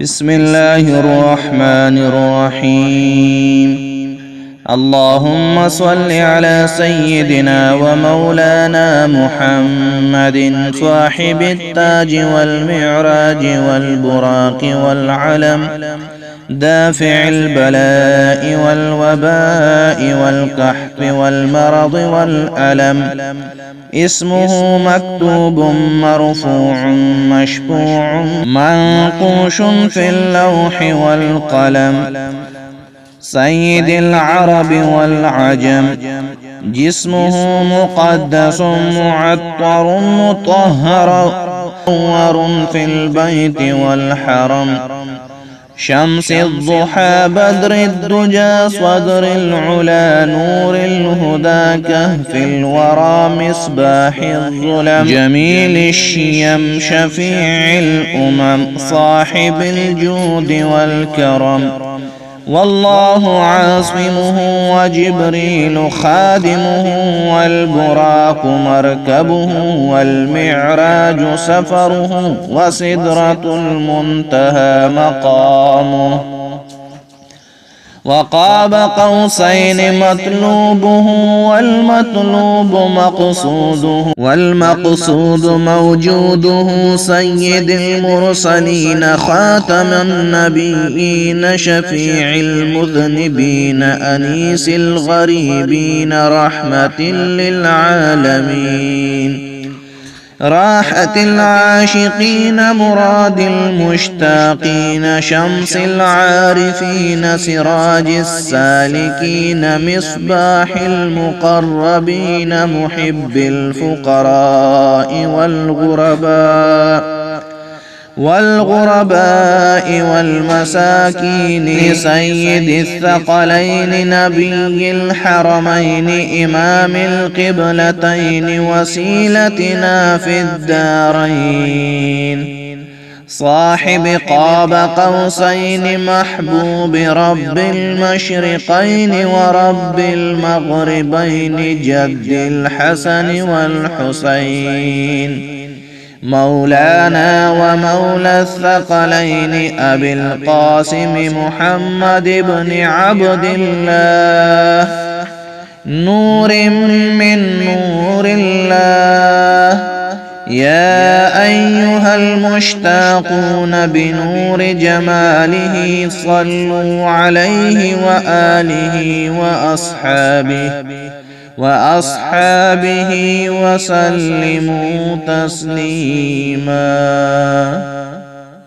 بسم الله الرحمن الرحيم. اللهم صل على سيدنا ومولانا محمد صاحب التاج والمعراج والبراق والعلم، دافع البلاء والوباء والقحط والمرض والألم. اسمه مكتوب مرفوع مشفوع منقوش في اللوح والقلم. سيد العرب والعجم، جسمه مقدس معطر مطهر منور في البيت والحرم. شمس الضحى بدر الدجى صدر العلا نور الهدى كهف الورى مصباح الظلم. جميل الشيم شفيع الأمم صاحب الجود والكرم. والله عاصمه وجبريل خادمه والبراق مركبه والمعراج سفره وسدرة المنتهى مقامه. وقاب قوسين مطلوبه والمقصود موجوده. سيد المرسلين خاتم النبيين شفيع المذنبين أنيس الغريبين رحمة للعالمين. راحة العاشقين مراد المشتاقين شمس العارفين سراج السالكين مصباح المقربين محب الفقراء والغرباء والمساكين. سيد الثقلين نبي الحرمين إمام القبلتين وسيلتنا في الدارين. صاحب قاب قوسين محبوب رب المشرقين ورب المغربين جد الحسن والحسين. مولانا ومولى الثقلين أبي القاسم محمد بن عبد الله نور من نور الله. يا أيها المشتاقون بنور جماله صلوا عليه وآله وأصحابه وسلموا تسليما.